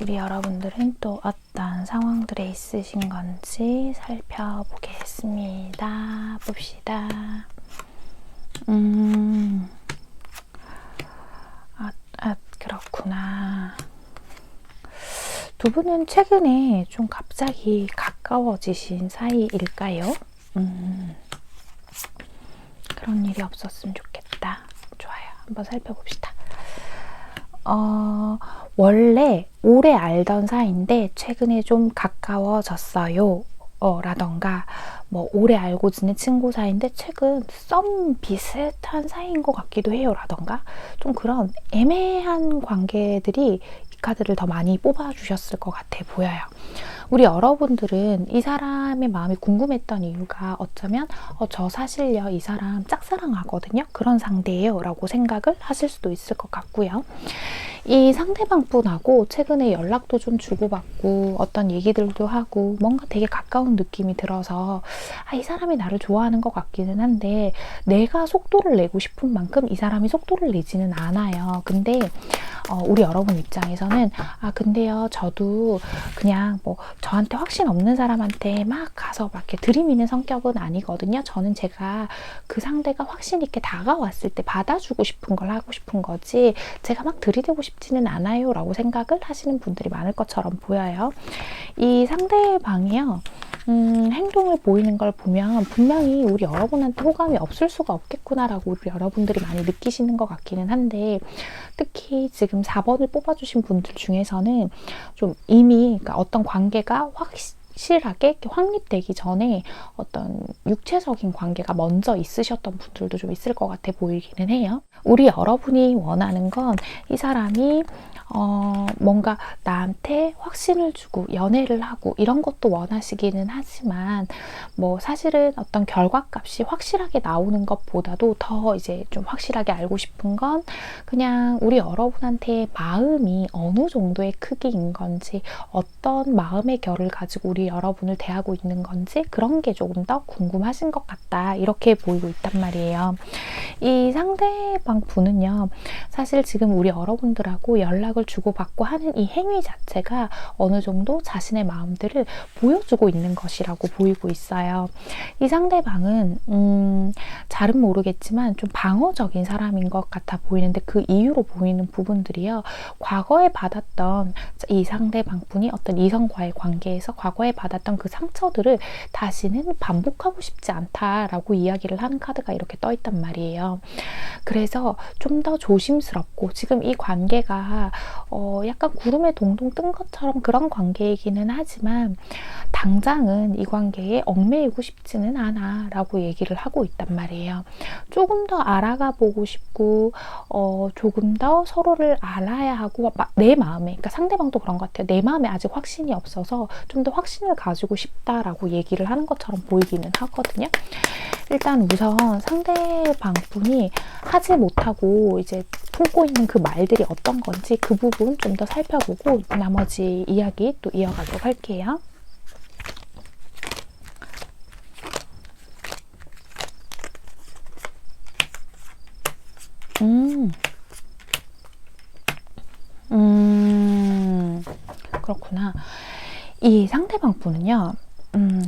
우리 여러분들은 또 어떤 상황들에 있으신 건지 살펴보겠습니다. 봅시다. 그렇구나. 두 분은 최근에 좀 갑자기 가까워지신 사이일까요? 그런 일이 없었으면 좋겠다. 좋아요. 한번 살펴봅시다. 원래 오래 알던 사이인데 최근에 좀 가까워졌어요. 라던가 뭐 오래 알고 지낸 친구 사이인데 최근 썸 비슷한 사이인 것 같기도 해요 라던가 좀 그런 애매한 관계들이 이 카드를 더 많이 뽑아주셨을 것 같아 보여요. 우리 여러분들은 이 사람의 마음이 궁금했던 이유가 어쩌면 저 사실요 이 사람 짝사랑하거든요 그런 상대예요 라고 생각을 하실 수도 있을 것 같고요. 이 상대방 분하고 최근에 연락도 좀 주고받고 어떤 얘기들도 하고 뭔가 되게 가까운 느낌이 들어서 이 사람이 나를 좋아하는 것 같기는 한데 내가 속도를 내고 싶은 만큼 이 사람이 속도를 내지는 않아요. 근데 우리 여러분 입장에서는 근데요 저도 그냥 뭐 저한테 확신 없는 사람한테 막 가서 막 이렇게 들이미는 성격은 아니거든요. 저는 제가 그 상대가 확신 있게 다가왔을 때 받아주고 싶은 걸 하고 싶은 거지 제가 막 들이대고 싶지는 않아요 라고 생각을 하시는 분들이 많을 것처럼 보여요. 이 상대방이요 행동을 보이는 걸 보면 분명히 우리 여러분한테 호감이 없을 수가 없겠구나라고 우리 여러분들이 많이 느끼시는 것 같기는 한데 특히 지금 4번을 뽑아주신 분들 중에서는 좀 이미 그러니까 어떤 관계가 확실하게 확립되기 전에 어떤 육체적인 관계가 먼저 있으셨던 분들도 좀 있을 것 같아 보이기는 해요. 우리 여러분이 원하는 건 이 사람이 뭔가 나한테 확신을 주고 연애를 하고 이런 것도 원하시기는 하지만 뭐 사실은 어떤 결과값이 확실하게 나오는 것보다도 더 이제 좀 확실하게 알고 싶은 건 그냥 우리 여러분한테 마음이 어느 정도의 크기인 건지 어떤 마음의 결을 가지고 우리 여러분을 대하고 있는 건지 그런 게 조금 더 궁금하신 것 같다 이렇게 보이고 있단 말이에요. 이 상대방 분은요 사실 지금 우리 여러분들하고 연락을 주고받고 하는 이 행위 자체가 어느 정도 자신의 마음들을 보여주고 있는 것이라고 보이고 있어요. 이 상대방은 잘은 모르겠지만 좀 방어적인 사람인 것 같아 보이는데 그 이유로 보이는 부분들이요. 과거에 받았던 이 상대방 분이 어떤 이성과의 관계에서 과거에 받았던 그 상처들을 다시는 반복하고 싶지 않다라고 이야기를 하는 카드가 이렇게 떠 있단 말이에요. 그래서 좀 더 조심스럽고 지금 이 관계가 약간 구름에 동동 뜬 것처럼 그런 관계이기는 하지만 당장은 이 관계에 얽매이고 싶지는 않아 라고 얘기를 하고 있단 말이에요. 조금 더 알아가 보고 싶고 조금 더 서로를 알아야 하고 내 마음에 그러니까 상대방도 그런 것 같아요. 내 마음에 아직 확신이 없어서 좀 더 확신을 가지고 싶다라고 얘기를 하는 것처럼 보이기는 하거든요. 일단 우선 상대방 분이 하지 못하고 이제 품고 있는 그 말들이 어떤 건지 그 부분 좀 더 살펴보고 나머지 이야기 또 이어가도록 할게요. 그렇구나. 이 상대방 분은요,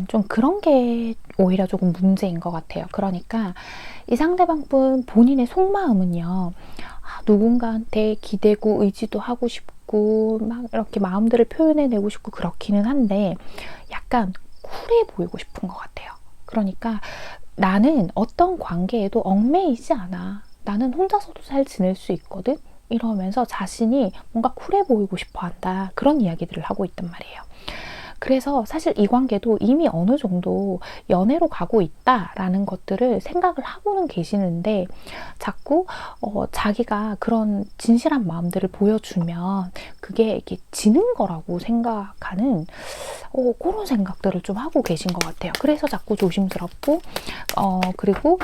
좀 그런 게 오히려 조금 문제인 것 같아요. 그러니까 이 상대방 분 본인의 속마음은요, 누군가한테 기대고 의지도 하고 싶고 막 이렇게 마음들을 표현해내고 싶고 그렇기는 한데 약간 쿨해 보이고 싶은 것 같아요. 그러니까 나는 어떤 관계에도 얽매이지 않아. 나는 혼자서도 잘 지낼 수 있거든. 이러면서 자신이 뭔가 쿨해 보이고 싶어 한다. 그런 이야기들을 하고 있단 말이에요. 그래서 사실 이 관계도 이미 어느 정도 연애로 가고 있다라는 것들을 생각을 하고는 계시는데 자꾸 자기가 그런 진실한 마음들을 보여주면 그게 이렇게 지는 거라고 생각하는 그런 생각들을 좀 하고 계신 것 같아요. 그래서 자꾸 조심스럽고 그리고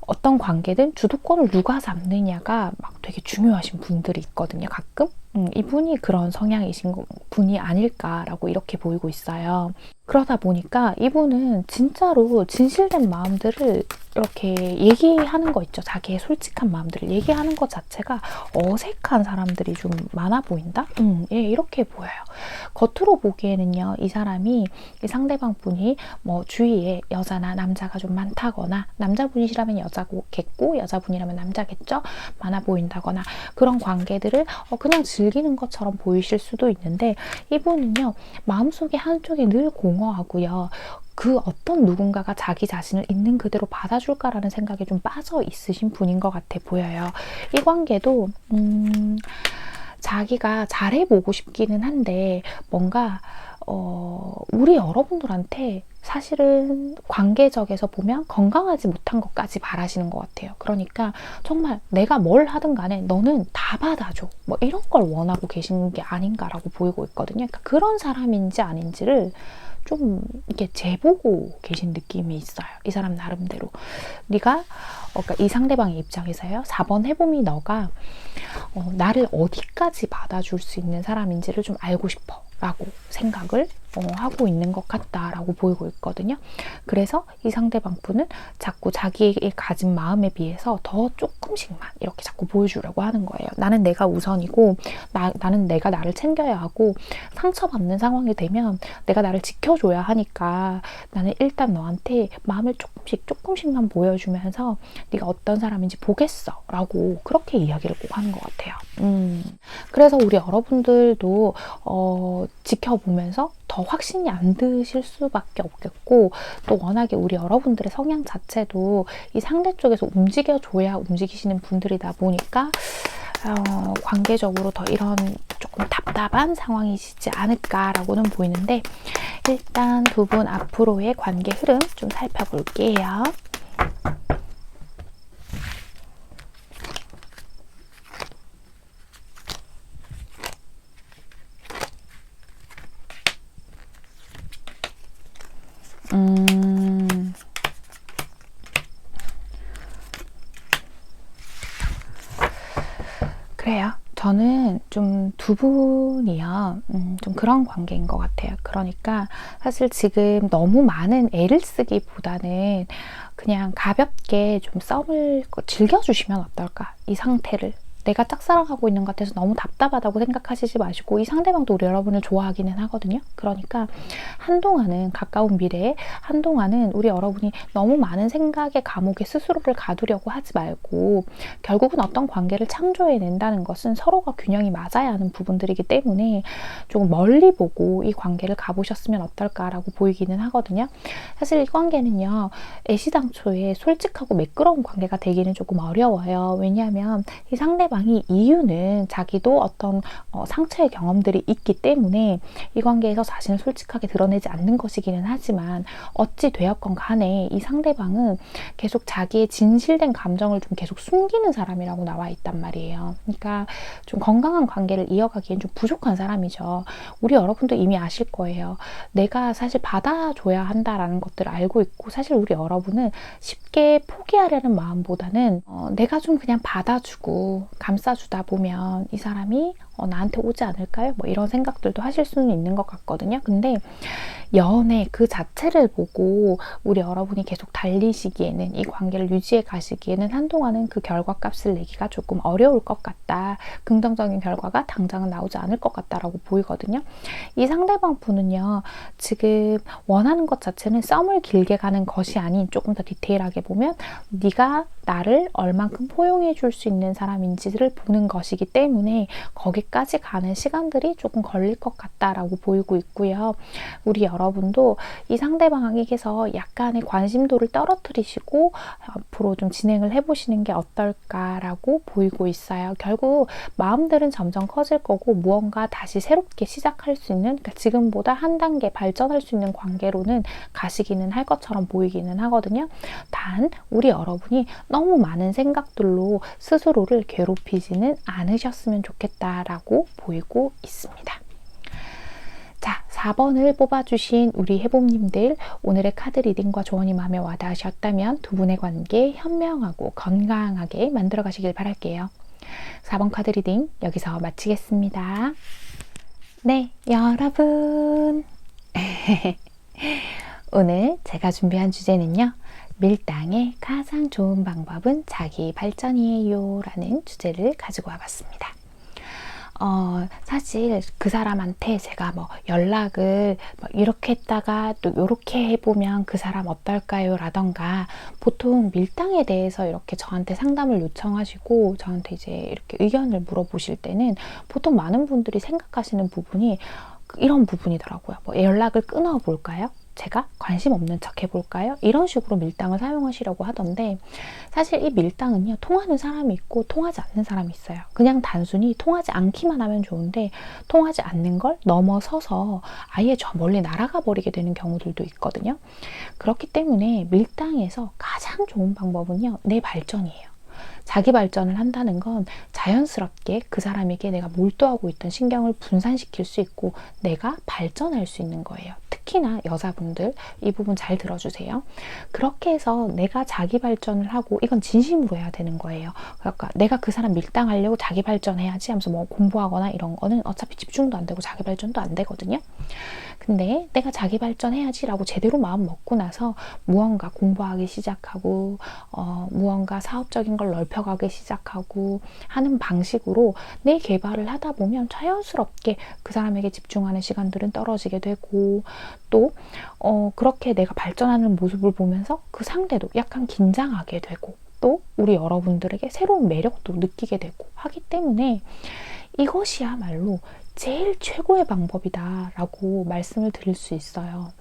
어떤 관계든 주도권을 누가 잡느냐가 막 되게 중요하신 분들이 있거든요. 가끔 이분이 그런 성향이신 분이 아닐까라고 이렇게 보이고 있어요. 그러다 보니까 이분은 진짜로 진실된 마음들을 이렇게 얘기하는 거 있죠. 자기의 솔직한 마음들을 얘기하는 것 자체가 어색한 사람들이 좀 많아 보인다? 예, 이렇게 보여요. 겉으로 보기에는요, 이 사람이, 이 상대방 분이 뭐 주위에 여자나 남자가 좀 많다거나, 남자분이시라면 여자겠고, 여자분이라면 남자겠죠? 많아 보인다거나, 그런 관계들을 그냥 즐기는 것처럼 보이실 수도 있는데, 이분은요, 마음속에 한쪽이 늘 공허하고요. 그 어떤 누군가가 자기 자신을 있는 그대로 받아줄까라는 생각에 좀 빠져 있으신 분인 것 같아 보여요. 이 관계도 자기가 잘해보고 싶기는 한데 뭔가 우리 여러분들한테 사실은 관계적에서 보면 건강하지 못한 것까지 바라시는 것 같아요. 그러니까 정말 내가 뭘 하든 간에 너는 다 받아줘. 뭐 이런 걸 원하고 계시는 게 아닌가라고 보이고 있거든요. 그러니까 그런 사람인지 아닌지를 좀 이렇게 재보고 계신 느낌이 있어요. 이 사람 나름대로. 네가 그러니까 이 상대방의 입장에서요. 4번 해봄이 너가 나를 어디까지 받아줄 수 있는 사람인지를 좀 알고 싶어 라고 생각을 하고 있는 것 같다라고 보이고 있거든요. 그래서 이 상대방 분은 자꾸 자기의 가진 마음에 비해서 더 조금씩만 이렇게 자꾸 보여주려고 하는 거예요. 나는 내가 우선이고 나는 내가 나를 챙겨야 하고 상처받는 상황이 되면 내가 나를 지켜줘야 하니까 나는 일단 너한테 마음을 조금씩만 보여주면서 네가 어떤 사람인지 보겠어 라고 그렇게 이야기를 꼭 하는 것 같아요. 그래서 우리 여러분들도 지켜보면서 더 확신이 안 드실 수밖에 없겠고 또 워낙에 우리 여러분들의 성향 자체도 이 상대 쪽에서 움직여줘야 움직이시는 분들이다 보니까 관계적으로 더 이런 조금 답답한 상황이시지 않을까라고는 보이는데 일단 두 분 앞으로의 관계 흐름 좀 살펴볼게요. 그래요. 저는 좀 두 분이요. 좀 그런 관계인 것 같아요. 그러니까 사실 지금 너무 많은 애를 쓰기보다는 그냥 가볍게 좀 썸을 즐겨주시면 어떨까? 이 상태를. 내가 짝사랑하고 있는 것 같아서 너무 답답하다고 생각하시지 마시고 이 상대방도 우리 여러분을 좋아하기는 하거든요. 그러니까 한동안은 가까운 미래에 한동안은 우리 여러분이 너무 많은 생각의 감옥에 스스로를 가두려고 하지 말고 결국은 어떤 관계를 창조해낸다는 것은 서로가 균형이 맞아야 하는 부분들이기 때문에 조금 멀리 보고 이 관계를 가보셨으면 어떨까라고 보이기는 하거든요. 사실 이 관계는요. 애시당초에 솔직하고 매끄러운 관계가 되기는 조금 어려워요. 왜냐하면 이 상대방이 이유는 자기도 어떤 상처의 경험들이 있기 때문에 이 관계에서 자신을 솔직하게 드러내지 않는 것이기는 하지만 어찌 되었건 간에 이 상대방은 계속 자기의 진실된 감정을 좀 계속 숨기는 사람이라고 나와 있단 말이에요. 그러니까 좀 건강한 관계를 이어가기엔 좀 부족한 사람이죠. 우리 여러분도 이미 아실 거예요. 내가 사실 받아줘야 한다라는 것들을 알고 있고 사실 우리 여러분은 쉽게 포기하려는 마음보다는 내가 좀 그냥 받아주고 감싸주다 보면 이 사람이 나한테 오지 않을까요? 뭐 이런 생각들도 하실 수는 있는 것 같거든요. 근데 연애 그 자체를 보고 우리 여러분이 계속 달리시기에는, 이 관계를 유지해 가시기에는 한동안은 그 결과값을 내기가 조금 어려울 것 같다. 긍정적인 결과가 당장은 나오지 않을 것 같다라고 보이거든요. 이 상대방 분은요, 지금 원하는 것 자체는 썸을 길게 가는 것이 아닌, 조금 더 디테일하게 보면 네가 나를 얼만큼 포용해 줄 수 있는 사람인지를 보는 것이기 때문에 거기까지 가는 시간들이 조금 걸릴 것 같다라고 보이고 있고요. 우리 여러분도 이 상대방에게서 약간의 관심도를 떨어뜨리시고 앞으로 좀 진행을 해보시는 게 어떨까라고 보이고 있어요. 결국 마음들은 점점 커질 거고, 무언가 다시 새롭게 시작할 수 있는, 그러니까 지금보다 한 단계 발전할 수 있는 관계로는 가시기는 할 것처럼 보이기는 하거든요. 단 우리 여러분이 너무 많은 생각들로 스스로를 괴롭히지는 않으셨으면 좋겠다라고 보이고 있습니다. 자, 4번을 뽑아주신 우리 해봄님들, 오늘의 카드 리딩과 조언이 마음에 와닿으셨다면 두 분의 관계 현명하고 건강하게 만들어 가시길 바랄게요. 4번 카드 리딩 여기서 마치겠습니다. 네, 여러분. 오늘 제가 준비한 주제는요, 밀당의 가장 좋은 방법은 자기 발전이에요 라는 주제를 가지고 와봤습니다. 사실 그 사람한테 제가 뭐 연락을 이렇게 했다가 또 이렇게 해보면 그 사람 어떨까요? 라던가, 보통 밀당에 대해서 이렇게 저한테 상담을 요청하시고 저한테 이제 이렇게 의견을 물어보실 때는 보통 많은 분들이 생각하시는 부분이 이런 부분이더라고요. 뭐 연락을 끊어볼까요? 제가 관심 없는 척 해볼까요? 이런 식으로 밀당을 사용하시려고 하던데, 사실 이 밀당은요, 통하는 사람이 있고 통하지 않는 사람이 있어요. 그냥 단순히 통하지 않기만 하면 좋은데 통하지 않는 걸 넘어서서 아예 저 멀리 날아가 버리게 되는 경우들도 있거든요. 그렇기 때문에 밀당에서 가장 좋은 방법은요, 내 발전이에요. 자기 발전을 한다는 건 자연스럽게 그 사람에게 내가 몰두하고 있던 신경을 분산시킬 수 있고 내가 발전할 수 있는 거예요. 특히나 여자분들 이 부분 잘 들어주세요. 그렇게 해서 내가 자기 발전을 하고, 이건 진심으로 해야 되는 거예요. 그러니까 내가 그 사람 밀당하려고 자기 발전해야지 하면서 뭐 공부하거나 이런 거는 어차피 집중도 안 되고 자기 발전도 안 되거든요. 근데 내가 자기 발전해야지 라고 제대로 마음 먹고 나서 무언가 공부하기 시작하고 무언가 사업적인 걸 넓혀가기 시작하고 하는 방식으로 내 개발을 하다 보면 자연스럽게 그 사람에게 집중하는 시간들은 떨어지게 되고, 또 그렇게 내가 발전하는 모습을 보면서 그 상대도 약간 긴장하게 되고, 또 우리 여러분들에게 새로운 매력도 느끼게 되고 하기 때문에 이것이야말로 제일 최고의 방법이다 라고 말씀을 드릴 수 있어요.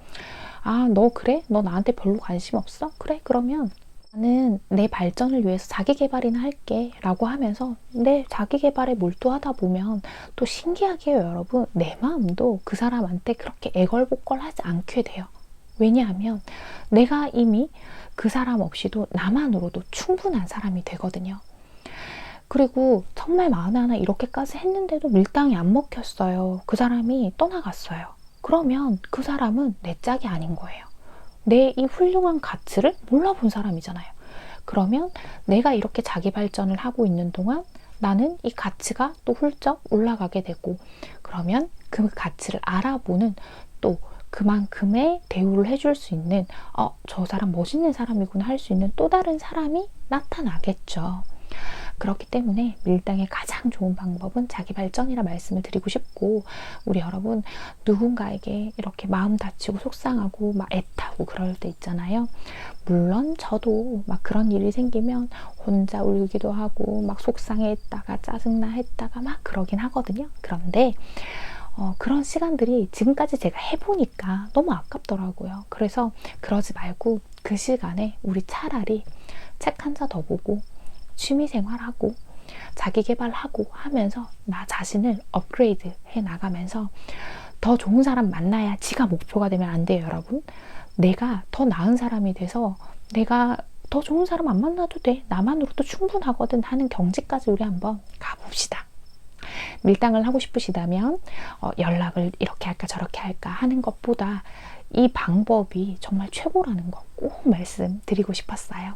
아, 너 그래? 너 나한테 별로 관심 없어? 그래, 그러면 나는 내 발전을 위해서 자기 개발이나 할게 라고 하면서 내 자기 개발에 몰두하다 보면 또 신기하게요, 여러분, 내 마음도 그 사람한테 그렇게 애걸복걸 하지 않게 돼요. 왜냐하면 내가 이미 그 사람 없이도 나만으로도 충분한 사람이 되거든요. 그리고 정말 마흔에 하나 이렇게까지 했는데도 밀당이 안 먹혔어요. 그 사람이 떠나갔어요. 그러면 그 사람은 내 짝이 아닌 거예요. 내 이 훌륭한 가치를 몰라본 사람이잖아요. 그러면 내가 이렇게 자기 발전을 하고 있는 동안 나는 이 가치가 또 훌쩍 올라가게 되고, 그러면 그 가치를 알아보는, 또 그만큼의 대우를 해줄 수 있는, 저 사람 멋있는 사람이구나 할 수 있는 또 다른 사람이 나타나겠죠. 그렇기 때문에 밀당의 가장 좋은 방법은 자기 발전이라 말씀을 드리고 싶고, 우리 여러분 누군가에게 이렇게 마음 다치고 속상하고 막 애타고 그럴 때 있잖아요. 물론 저도 막 그런 일이 생기면 혼자 울기도 하고 막 속상해했다가 짜증나 했다가 막 그러긴 하거든요. 그런데 그런 시간들이 지금까지 제가 해보니까 너무 아깝더라고요. 그래서 그러지 말고 그 시간에 우리 차라리 책 한 자 더 보고 취미생활하고 자기 개발하고 하면서 나 자신을 업그레이드 해 나가면서 더 좋은 사람 만나야 지가 목표가 되면 안 돼요, 여러분. 내가 더 나은 사람이 돼서 내가 더 좋은 사람 안 만나도 돼, 나만으로도 충분하거든 하는 경지까지 우리 한번 가봅시다. 밀당을 하고 싶으시다면 연락을 이렇게 할까 저렇게 할까 하는 것보다 이 방법이 정말 최고라는 거 꼭 말씀드리고 싶었어요.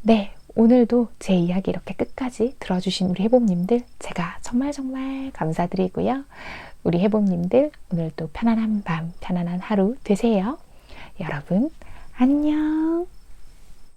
네, 오늘도 제 이야기 이렇게 끝까지 들어주신 우리 해봄님들 제가 정말 감사드리고요. 우리 해봄님들 오늘도 편안한 밤, 편안한 하루 되세요. 여러분 안녕.